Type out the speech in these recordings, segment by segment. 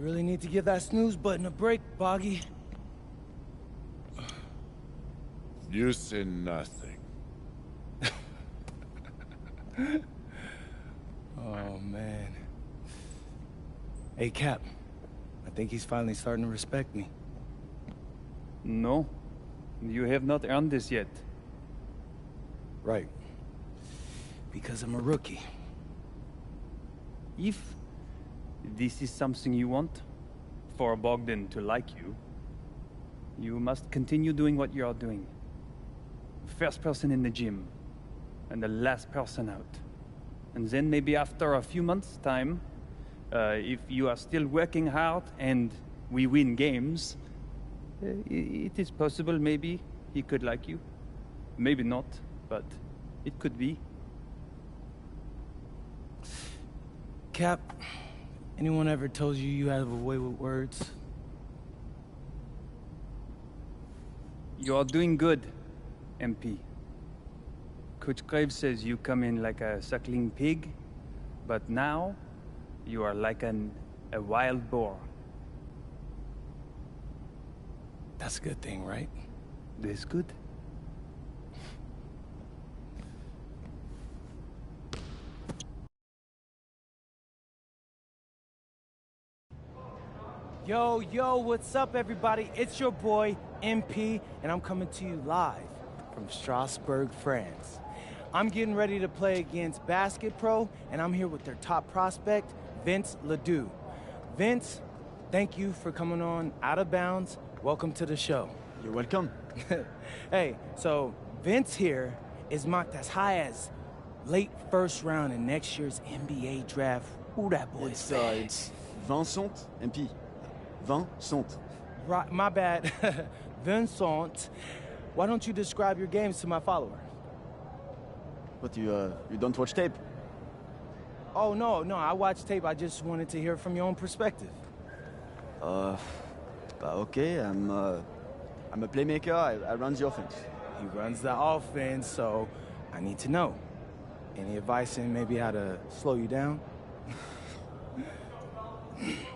You really need to give that snooze button a break, Boggy. You say nothing. Oh, man. Hey, Cap. I think he's finally starting to respect me. No. You have not earned this yet. Right. Because I'm a rookie. If this is something you want, for Bogdan to like you, you must continue doing what you are doing. First person in the gym, and the last person out. And then maybe after a few months' time, if you are still working hard and we win games, it is possible maybe he could like you. Maybe not, but it could be. Cap, anyone ever told you you have a way with words? You are doing good, MP. Coach Graves says you come in like a suckling pig, but now you are like a wild boar. That's a good thing, right? That's good. Yo, what's up, everybody? It's your boy, MP, and I'm coming to you live from Strasbourg, France. I'm getting ready to play against Basket Pro, and I'm here with their top prospect, Vince Ledoux. Vince, thank you for coming on Out of Bounds. Welcome to the show. You're welcome. Hey, so Vince here is mocked as high as late first round in next year's NBA draft. Who that boy is? It's Vincent, MP. Vincent. Right, my bad. Vincent. Why don't you describe your games to my follower? What, you don't watch tape? Oh, no, I watch tape. I just wanted to hear from your own perspective. Okay, I'm a playmaker, I run the offense. He runs the offense, so I need to know. Any advice in maybe how to slow you down?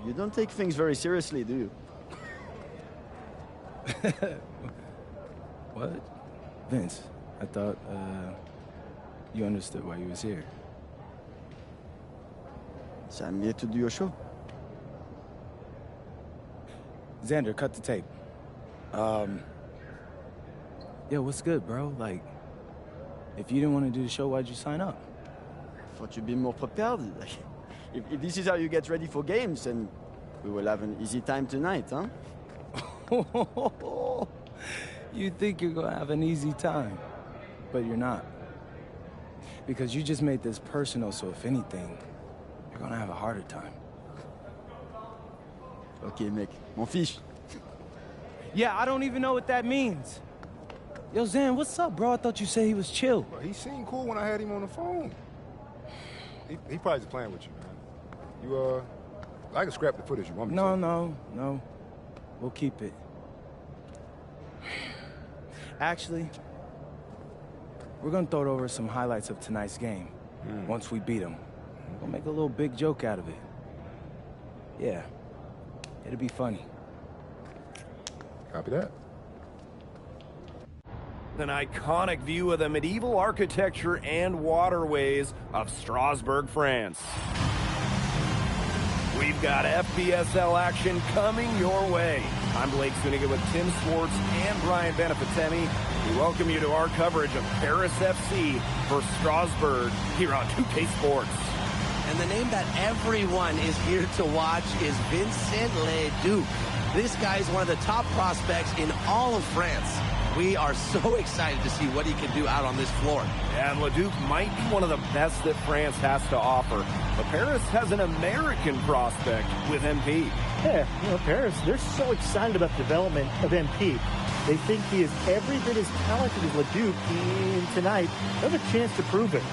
You don't take things very seriously, do you? What? Vince, I thought, you understood why you was here. So I'm here to do your show. Xander, cut the tape. Yo, what's good, bro? Like, if you didn't want to do the show, why'd you sign up? Thought you'd be more prepared. If this is how you get ready for games, then we will have an easy time tonight, huh? You think you're gonna have an easy time, but you're not. Because you just made this personal, so if anything, you're gonna have a harder time. Okay, mec. M'en fiche. Yeah, I don't even know what that means. Yo, Zan, what's up, bro? I thought you said he was chill. Bro, he seemed cool when I had him on the phone. He probably just playing with you, man. I can scrap the footage you want me to. No. We'll keep it. Actually, we're gonna throw over some highlights of tonight's game. Once we beat them. We'll make a little big joke out of it. Yeah. It'll be funny. Copy that. An iconic view of the medieval architecture and waterways of Strasbourg, France. We've got FBSL action coming your way. I'm Blake Zuniga with Tim Swartz and Brian Benefatemi. We welcome you to our coverage of Paris FC for Strasbourg here on 2K Sports. And the name that everyone is here to watch is Vincent Ledoux. This guy is one of the top prospects in all of France. We are so excited to see what he can do out on this floor. And Ledoux might be one of the best that France has to offer. But Paris has an American prospect with MP. Yeah, Paris, they're so excited about the development of MP. They think he is every bit as talented as Ledoux, and tonight, they have a chance to prove it.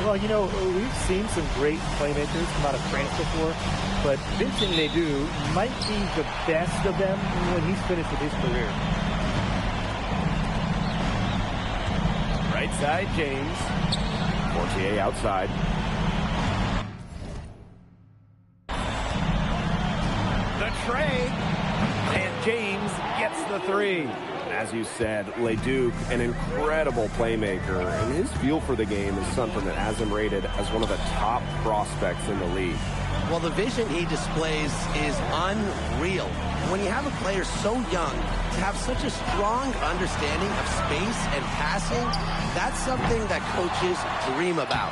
Well, you know, we've seen some great playmakers come out of France before, but Vincent Ledoux might be the best of them when he's finished with his career. Right side, James. Portier outside. The tray. And James gets the three. As you said, Ledoux, an incredible playmaker, and his feel for the game is something that has him rated as one of the top prospects in the league. Well, the vision he displays is unreal. When you have a player so young, to have such a strong understanding of space and passing, that's something that coaches dream about.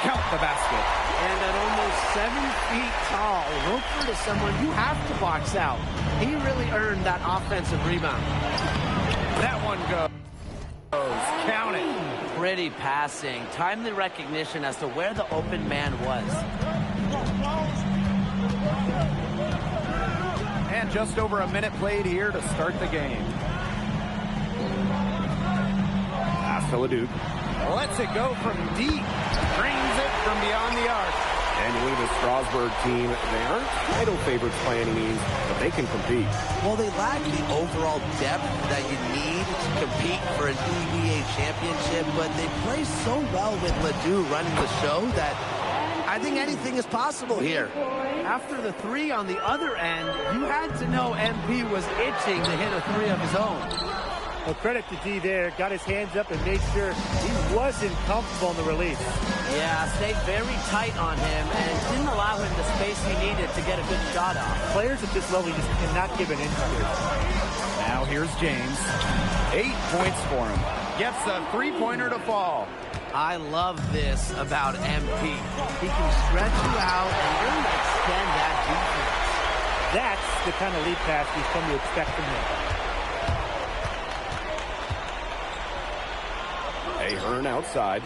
Count the basket. And at almost 7 feet tall, Roper is someone you have to box out. He really earned that offensive rebound. That one goes. Count it. Pretty passing. Timely recognition as to where the open man was. And just over a minute played here to start the game. Pass to Ledoux. Lets it go from deep. Drains it from beyond the arc. And you look at the Strasbourg team, they aren't title favorites by any means, but they can compete. Well, they lack the overall depth that you need to compete for an EVA championship, but they play so well with Ledoux running the show that I think anything is possible here. After the three on the other end, you had to know MP was itching to hit a three of his own. Well, credit to D there. Got his hands up and made sure he wasn't comfortable in the release. Yeah, stayed very tight on him and didn't allow him the space he needed to get a good shot off. Players at this level just cannot give an inch here. Now here's James. 8 points for him. Gets a three-pointer to fall. I love this about MP. He can stretch you out and really extend that defense. That's the kind of lead pass we've come to expect from him. Ahern outside.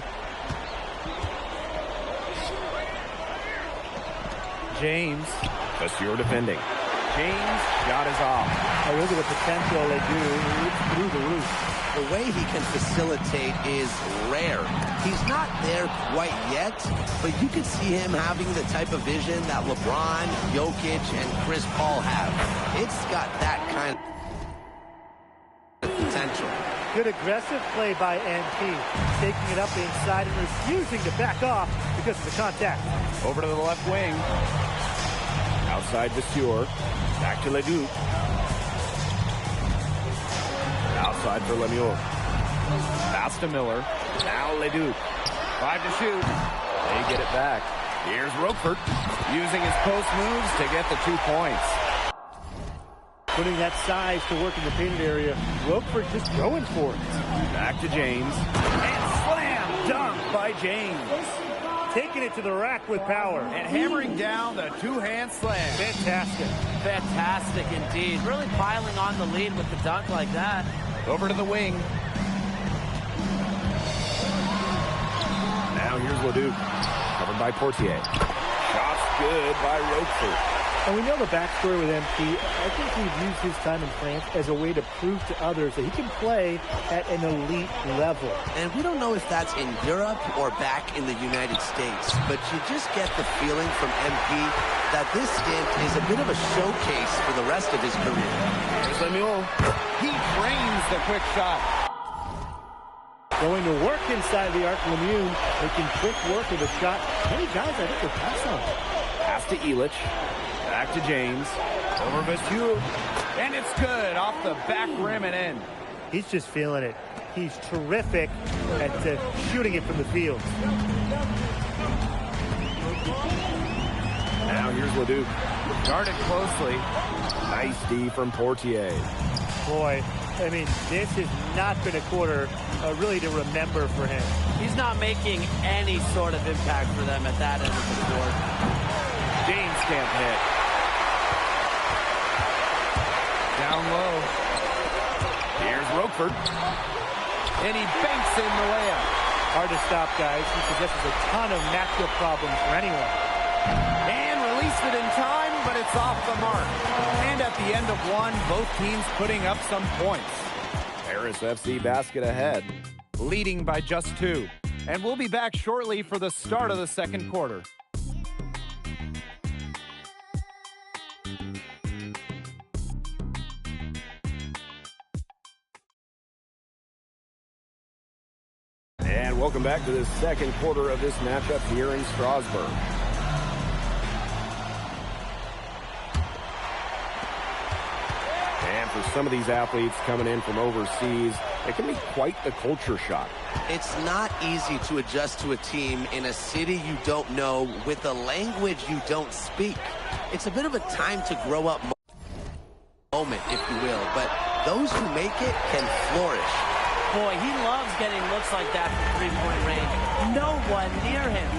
James. Vasseur defending. James shot is off. I look at the potential they do. It's through the roof. The way he can facilitate is rare. He's not there quite yet, but you can see him having the type of vision that LeBron, Jokic, and Chris Paul have. It's got that kind of potential. Good aggressive play by MP, taking it up inside and refusing to back off because of the contact. Over to the left wing. Outside Vasseur. Back to Ledoux. Outside for Lemieux. Pass to Miller. Now Ledoux. 5 to shoot. They get it back. Here's Roper using his post moves to get the 2 points. Putting that size to work in the painted area. Roper just going for it. Back to James. And slam dunk by James. Taking it to the rack with power. And hammering down the two-hand slam. Fantastic. Fantastic indeed. Really piling on the lead with the dunk like that. Over to the wing. Now here's Ledoux. Covered by Portier. Shots good by Roper. And we know the backstory with MP. I think we've used his time in France as a way to prove to others that he can play at an elite level. And we don't know if that's in Europe or back in the United States, but you just get the feeling from MP that this stint is a bit of a showcase for the rest of his career. Here's Lemieux. He frames the quick shot. Going to work inside the arc, Lemieux making quick work of the shot. Many guys I think will pass on. Pass to Illich. Back to James. Over Vasseur. And it's good off the back rim and in. He's just feeling it. He's terrific at shooting it from the field. Now here's Ledoux. Guarded closely. Nice D from Portier. Boy, I mean, this has not been a quarter really to remember for him. He's not making any sort of impact for them at that end of the court. James can't hit. Down low. Here's Roper. And he banks in the layup. Hard to stop, guys. He possesses a ton of matchup problems for anyone. And released it in time, but it's off the mark. And at the end of one, both teams putting up some points. Paris FC basket ahead, leading by just 2. And we'll be back shortly for the start of the second quarter. And welcome back to the second quarter of this matchup here in Strasbourg. And for some of these athletes coming in from overseas, it can be quite the culture shock. It's not easy to adjust to a team in a city you don't know with a language you don't speak. It's a bit of a time to grow up moment, if you will, but those who make it can flourish. Boy, he loves getting looks like that from three-point range. No one near him.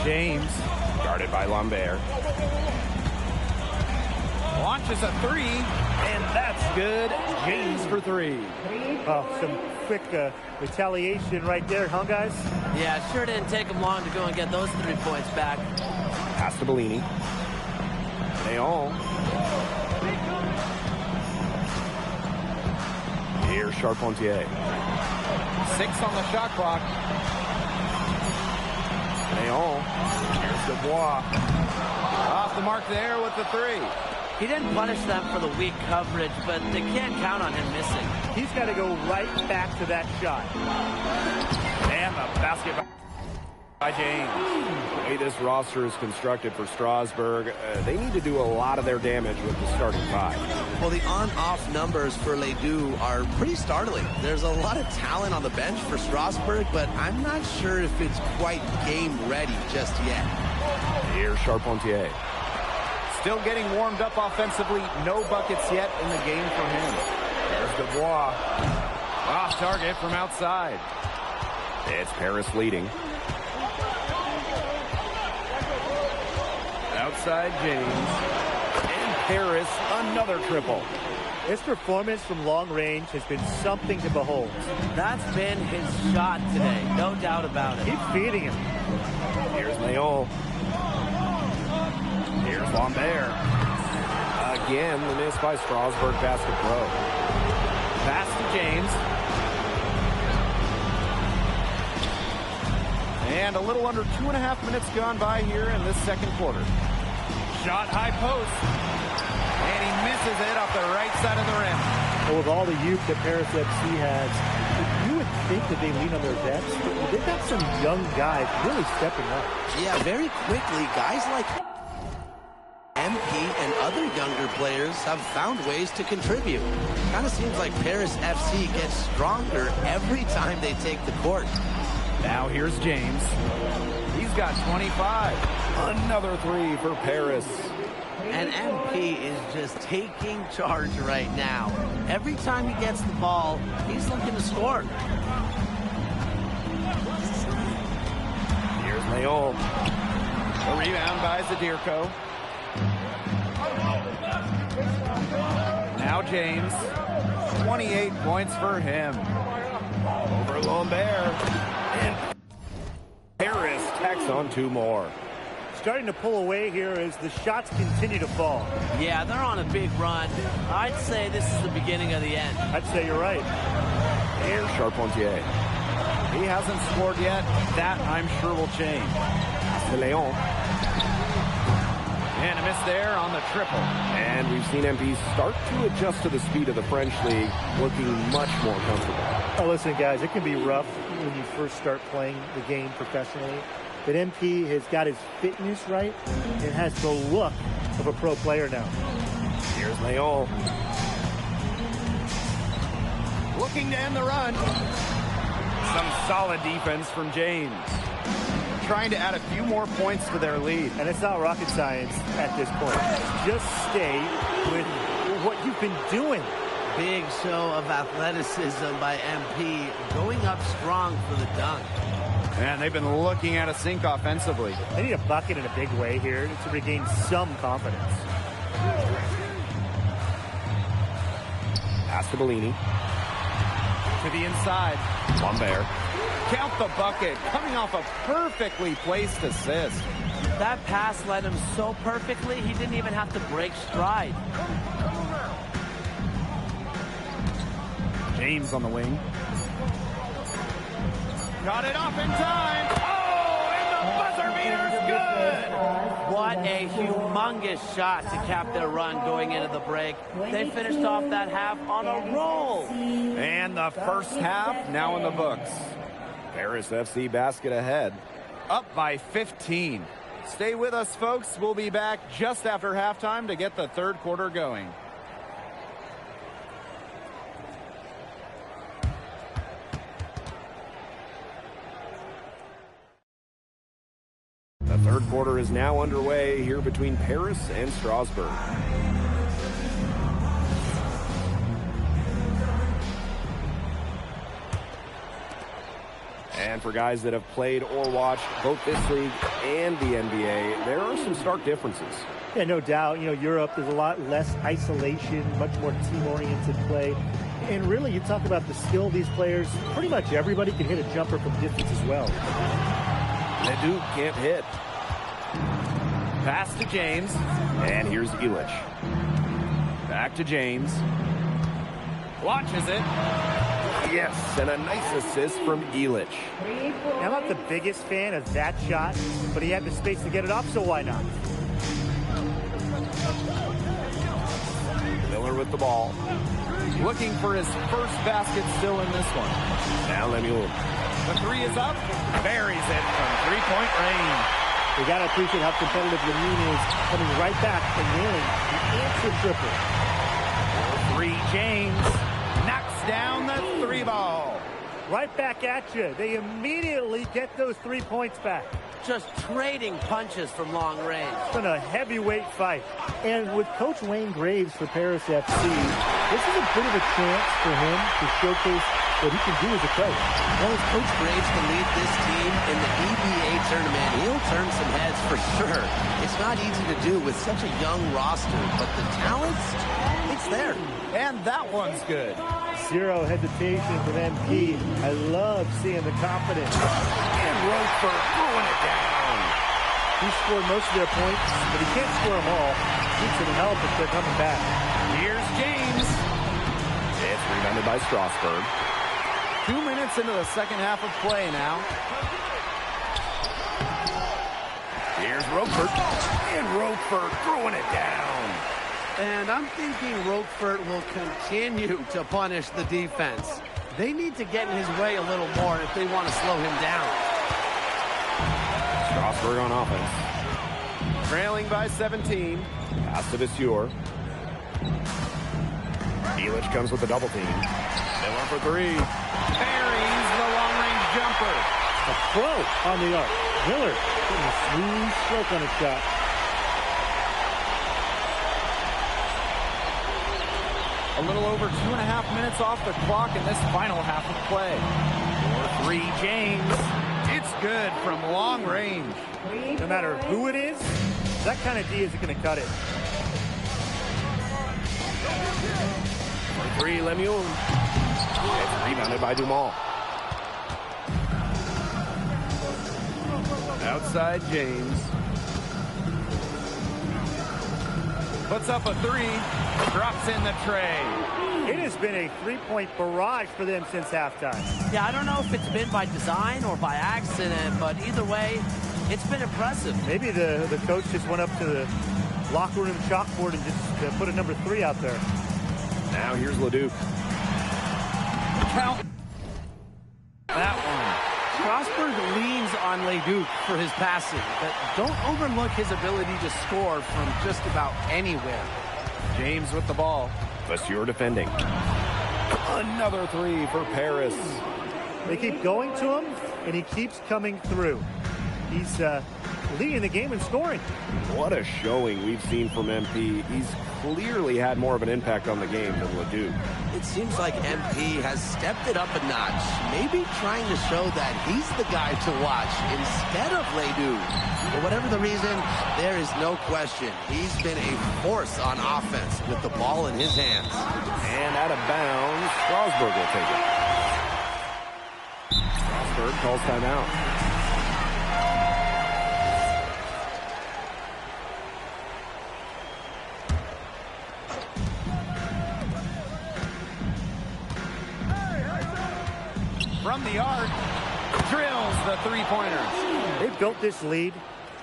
James, Guarded by Lambert. launches a three, and that's good. James for three. Oh, some quick retaliation right there, huh, guys? Yeah, sure didn't take him long to go and get those 3 points back. Pass to Bellini. Leon. Here's Charpentier. 6 on the shot clock. Leon. Here's Dubois. Off the mark there with the three. He didn't punish them for the weak coverage, but they can't count on him missing. He's got to go right back to that shot. And the basket by James. The way this roster is constructed for Strasbourg, they need to do a lot of their damage with the starting five. Well, the on-off numbers for Ledoux are pretty startling. There's a lot of talent on the bench for Strasbourg, but I'm not sure if it's quite game ready just yet. Here's Charpentier. Still getting warmed up offensively. No buckets yet in the game for him. There's Dubois. Off target from outside. It's Paris leading. Outside James. And Paris, another triple. His performance from long range has been something to behold. That's been his shot today, no doubt about it. Keep feeding him. Here's Leon. Here's Lambert. Again, the miss by Strasbourg Basket Pro. Pass to James. And a little under 2.5 minutes gone by here in this second quarter. Shot high post. And he misses it off the right side of the rim. Well, with all the youth that Paris FC has, you would think that they lean on their vets, but they've got some young guys really stepping up. Yeah, very quickly, guys like MP and other younger players have found ways to contribute. Kind of seems like Paris FC gets stronger every time they take the court. Now here's James. He's got 25. Another three for Paris. And MP is just taking charge right now. Every time he gets the ball, he's looking to score. Here's Leon. The rebound by Zadirko. Now James. 28 points for him. Over Lambert. And Paris tacks on two more. Starting to pull away here as the shots continue to fall. Yeah, they're on a big run. I'd say this is the beginning of the end. I'd say you're right. Here's Charpentier. He hasn't scored yet. That, I'm sure, will change. To Leon. And a miss there on the triple. And we've seen MP start to adjust to the speed of the French league, looking much more comfortable. Oh, listen, guys, it can be rough when you first start playing the game professionally. But MP has got his fitness right and has the look of a pro player now. Here's Leon. Looking to end the run. Some solid defense from James. Trying to add a few more points to their lead. And it's not rocket science at this point. Just stay with what you've been doing. Big show of athleticism by MP, going up strong for the dunk. And they've been looking at a sink offensively. They need a bucket in a big way here to regain some confidence. Pass to Bellini. To the inside. Lambert. Count the bucket, coming off a perfectly placed assist. That pass led him so perfectly, he didn't even have to break stride. James on the wing. Got it off in time. Oh, and the buzzer beater's good. What a humongous shot to cap their run going into the break. They finished off that half on a roll. And the first half now in the books. Paris FC basket ahead, up by 15. Stay with us, folks. We'll be back just after halftime to get the third quarter going. The third quarter is now underway here between Paris and Strasbourg. And for guys that have played or watched both this league and the NBA, there are some stark differences. Yeah, no doubt. You know, Europe, there's a lot less isolation, much more team-oriented play. And really, you talk about the skill of these players, pretty much everybody can hit a jumper from distance as well. Ledoux can't hit. Pass to James. And here's Illich. Back to James. Launches it. Yes, and a nice assist from Illich. I'm not the biggest fan of that shot, but he had the space to get it off, so why not? Miller with the ball. Looking for his first basket still in this one. Now Lemuel. The three is up. Buries it from three-point range. We got to appreciate how competitive Lamine is, coming right back and nailing the answer triple. 4-3 James knocks down the three ball. Right back at you. They immediately get those 3 points back. Just trading punches from long range. It's been a heavyweight fight. And with Coach Wayne Graves for Paris FC, this is a bit of a chance for him to showcase what he can do as a coach. Well, if Coach Graves can lead this team in the EBA tournament, he'll turn some heads for sure. It's not easy to do with such a young roster, but the talent, it's there. And that one's good. Zero hesitation from MP. I love seeing the confidence. And Roseburg throwing it down. He scored most of their points, but he can't score them all. Needs some help if they're coming back. Here's James. It's rebounded by Strasbourg. 2 minutes into the second half of play now. Here's Roquefort. And Roquefort throwing it down. And I'm thinking Roquefort will continue to punish the defense. They need to get in his way a little more if they want to slow him down. Strasbourg on offense. Trailing by 17. Pass to Vasseur. Illich comes with the double team. Miller for three. Buries the long-range jumper. A pro on the arc. Miller getting a smooth stroke on a shot. A little over 2.5 minutes off the clock in this final half of play. 4-3 James. It's good from long range. No matter who it is, that kind of D isn't going to cut it. 4-3 Lemuel. It's rebounded by Dumas. Outside James. Puts up a three. Drops in the tray. It has been a three-point barrage for them since halftime. Yeah, I don't know if it's been by design or by accident, but either way, it's been impressive. Maybe the coach just went up to the locker room chalkboard and just put a number 3 out there. Now here's Ledoux. Count that one. Strasbourg leans on Leduc for his passing, but don't overlook his ability to score from just about anywhere. James with the ball. Vasseur defending. Another three for Paris. They keep going to him, and he keeps coming through. He's leading the game in scoring. What a showing we've seen from MP. He's clearly had more of an impact on the game than Ledoux. It seems like MP has stepped it up a notch, maybe trying to show that he's the guy to watch instead of Ledoux. For whatever the reason, there is no question he's been a force on offense with the ball in his hands. And out of bounds, Strasbourg will take it. Strasbourg calls timeout. From the arc, drills the three-pointers. They built this lead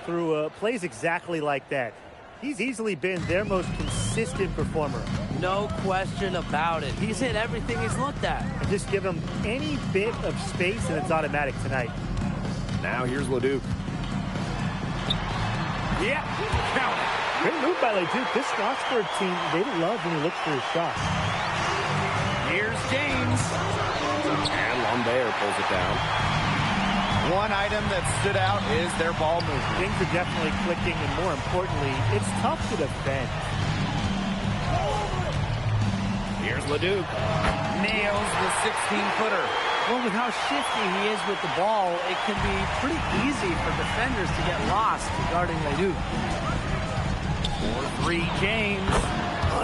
through plays exactly like that. He's easily been their most consistent performer. No question about it. He's hit everything he's looked at. And just give him any bit of space and it's automatic tonight. Now here's Leduc. Yeah, count it. Great move by Leduc. This Strasburg team, they love when he looks for his shot. Here's James. And Lambert pulls it down. One item that stood out is their ball movement. Things are definitely clicking, and more importantly, it's tough to defend. Here's Leduc. Nails the 16-footer. Well, with how shifty he is with the ball, it can be pretty easy for defenders to get lost regarding Leduc. 4-3 James.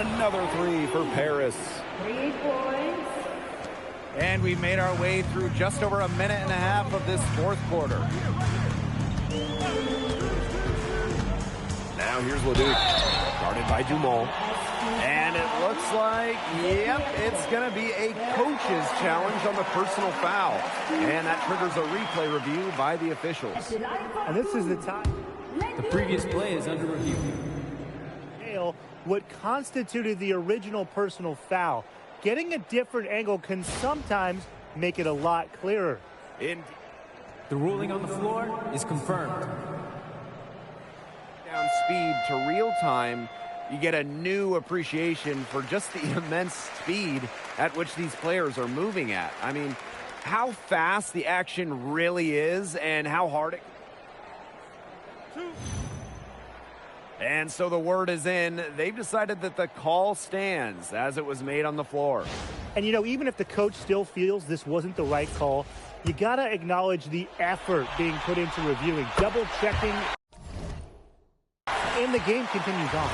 Another three for Paris. 3 points. And we've made our way through just over a minute and a half of this fourth quarter. Now here's Leduc, guarded by Dumont. And it looks like, yep, it's going to be a coach's challenge on the personal foul. And that triggers a replay review by the officials. And this is the time. The previous play is under review. What constituted the original personal foul. Getting a different angle can sometimes make it a lot clearer. The ruling on the floor is confirmed. Down speed to real time, you get a new appreciation for just the immense speed at which these players are moving at. I mean, how fast the action really is and how hard it... And so the word is in. They've decided that the call stands as it was made on the floor. And, you know, even if the coach still feels this wasn't the right call, you got to acknowledge the effort being put into reviewing, double-checking, and the game continues on.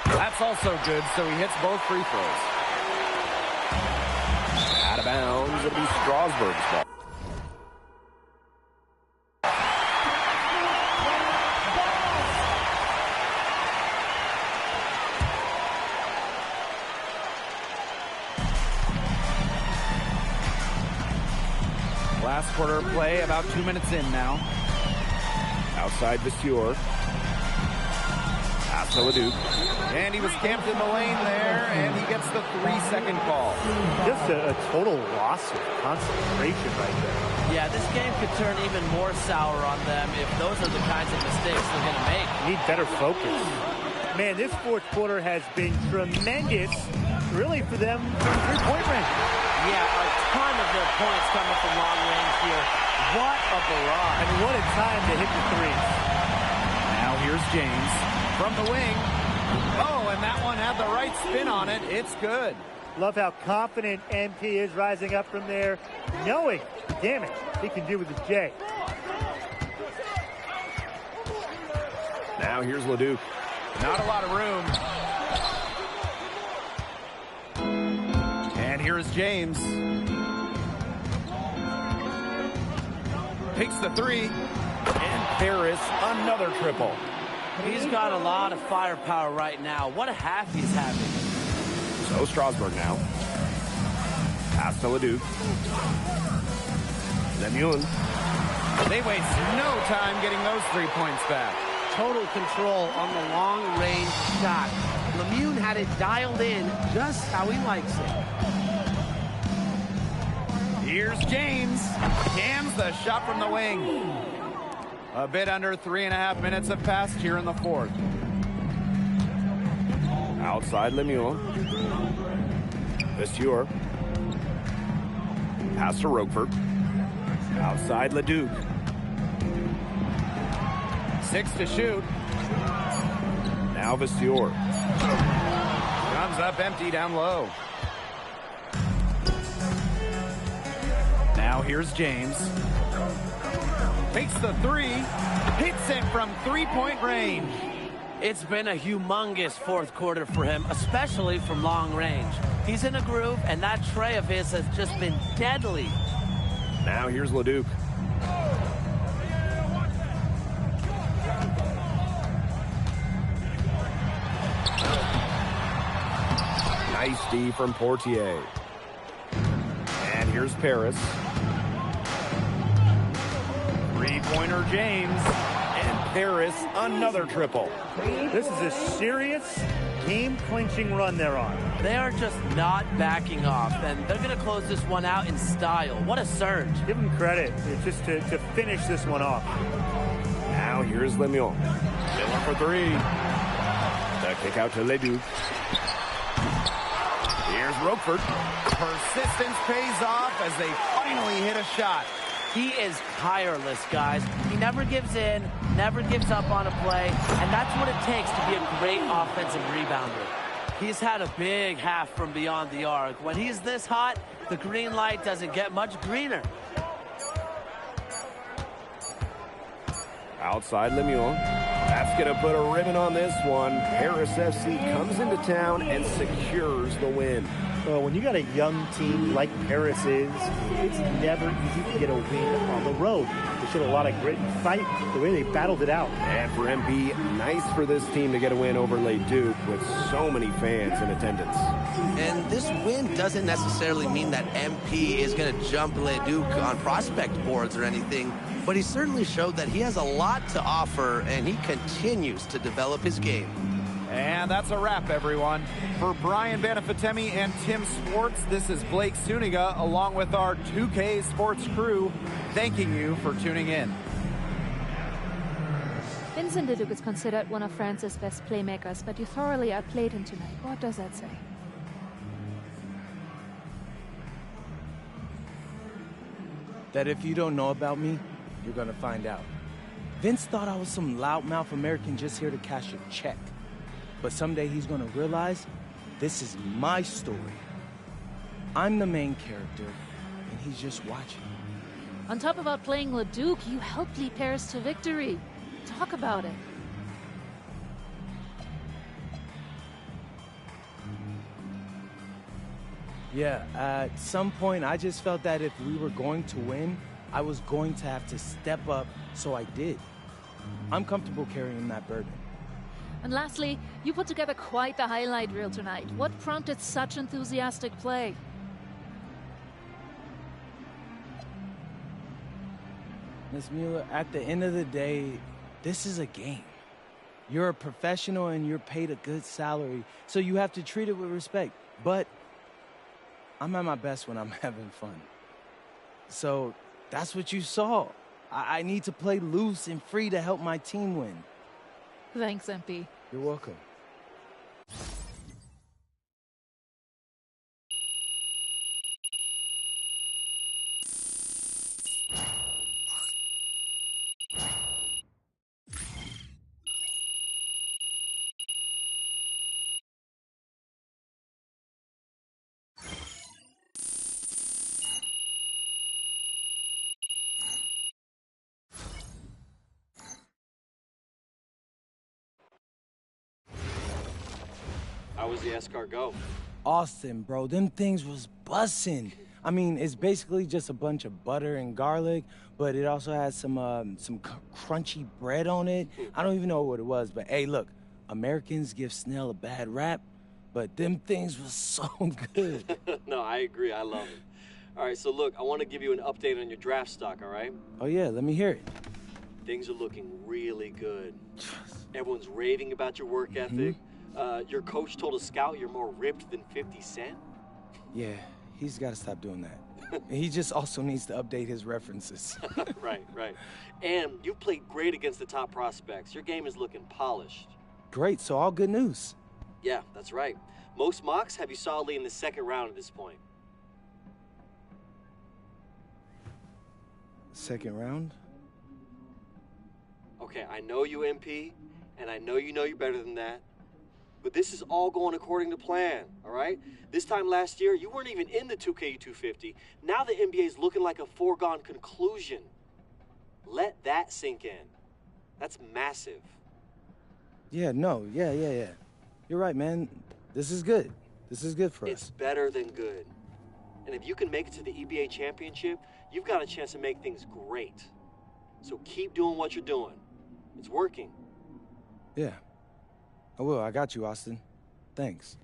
That's also good, so he hits both free throws. Out of bounds, it'll be Strasburg's ball. Last quarter of play, about 2 minutes in now. Outside Vasseur. Pass to Leduc. And he was camped in the lane there, and he gets the 3-second call. Just a total loss of concentration right there. Yeah, this game could turn even more sour on them if those are the kinds of mistakes they're going to make. Need better focus. Man, this fourth quarter has been tremendous, really, for them from three-point range. Yeah, a ton of their points coming from long range here. What a barrage. And what a time to hit the threes. Now here's James from the wing. Oh, and that one had the right spin on it. It's good. Love how confident MP is rising up from there, knowing the damage he can do with the J. Now here's Leduc. Not a lot of room. And here's James. Takes the three. And Paris, another triple. He's got a lot of firepower right now. What a half he's having. So Strasburg now. Pass to Leduc. Lemuel. They waste no time getting those 3 points back. Total control on the long-range shot. Lemuel had it dialed in just how he likes it. Here's James. Cams the shot from the wing. A bit under 3.5 minutes have passed here in the fourth. Outside Lemuel. Vasseur. Pass to Roquefort. Outside Leduc. 6 to shoot. Now Vasseur. Comes up empty down low. Now here's James. Takes the three. Hits it from three-point range. It's been a humongous fourth quarter for him, especially from long range. He's in a groove, and that tray of his has just been deadly. Now here's Leduc. Nice D from Portier. Here's Paris. Three-pointer James. And Paris, another triple. This is a serious game-clinching run they're on. They are just not backing off, and they're going to close this one out in style. What a surge. Give them credit. It's just to finish this one off. Now here's Lemieux. Miller for three. The kick out to Leduc. Here's Roquefort. Persistence pays off as they finally hit a shot. He is tireless, guys. He never gives in, never gives up on a play, and that's what it takes to be a great offensive rebounder. He's had a big half from beyond the arc. When he's this hot, the green light doesn't get much greener. Outside Lemieux. That's going to put a ribbon on this one. Paris FC comes into town and secures the win. Well, when you got a young team like Paris is, it's never easy to get a win on the road. They showed a lot of grit and fight the way they battled it out. And for MP, nice for this team to get a win over Leduc with so many fans in attendance. And this win doesn't necessarily mean that MP is going to jump Leduc on prospect boards or anything, but he certainly showed that he has a lot to offer, and he continues to develop his game. And that's a wrap, everyone. For Brian Banafitemi and Tim Swartz, this is Blake Suniga, along with our 2K Sports crew, thanking you for tuning in. Vincent Leduc is considered one of France's best playmakers, but you thoroughly outplayed him tonight. What does that say? That if you don't know about me, you're gonna find out. Vince thought I was some loudmouth American just here to cash a check. But someday he's gonna realize this is my story. I'm the main character, and he's just watching. On top of outplaying Leduc, you helped lead Paris to victory. Talk about it. Yeah, at some point I just felt that if we were going to win, I was going to have to step up, so I did. I'm comfortable carrying that burden. And lastly, you put together quite the highlight reel tonight. What prompted such enthusiastic play? Ms. Mueller, at the end of the day, this is a game. You're a professional and you're paid a good salary, so you have to treat it with respect. But I'm at my best when I'm having fun. So that's what you saw. I need to play loose and free to help my team win. Thanks, MP. You're welcome. How was the escargot? Austin, bro, them things was bussin'. I mean, it's basically just a bunch of butter and garlic, but it also has some crunchy bread on it. I don't even know what it was, but hey, look, Americans give snail a bad rap, but them things was so good. No, I agree. I love it. All right, so look, I want to give you an update on your draft stock, all right? Oh, yeah, let me hear it. Things are looking really good. Everyone's raving about your work ethic. Your coach told a scout you're more ripped than 50 Cent. Yeah, he's got to stop doing that. He just also needs to update his references. Right. And you've played great against the top prospects. Your game is looking polished. Great, so all good news. Yeah, that's right. Most mocks have you solidly in the second round at this point. Second round? Okay, I know you, MP, and I know you're better than that. But this is all going according to plan, all right? This time last year, you weren't even in the 2K 250. Now the NBA is looking like a foregone conclusion. Let that sink in. That's massive. Yeah. You're right, man. This is good. This is good for us. It's better than good. And if you can make it to the EBA championship, you've got a chance to make things great. So keep doing what you're doing. It's working. Yeah. I will. I got you, Austin. Thanks.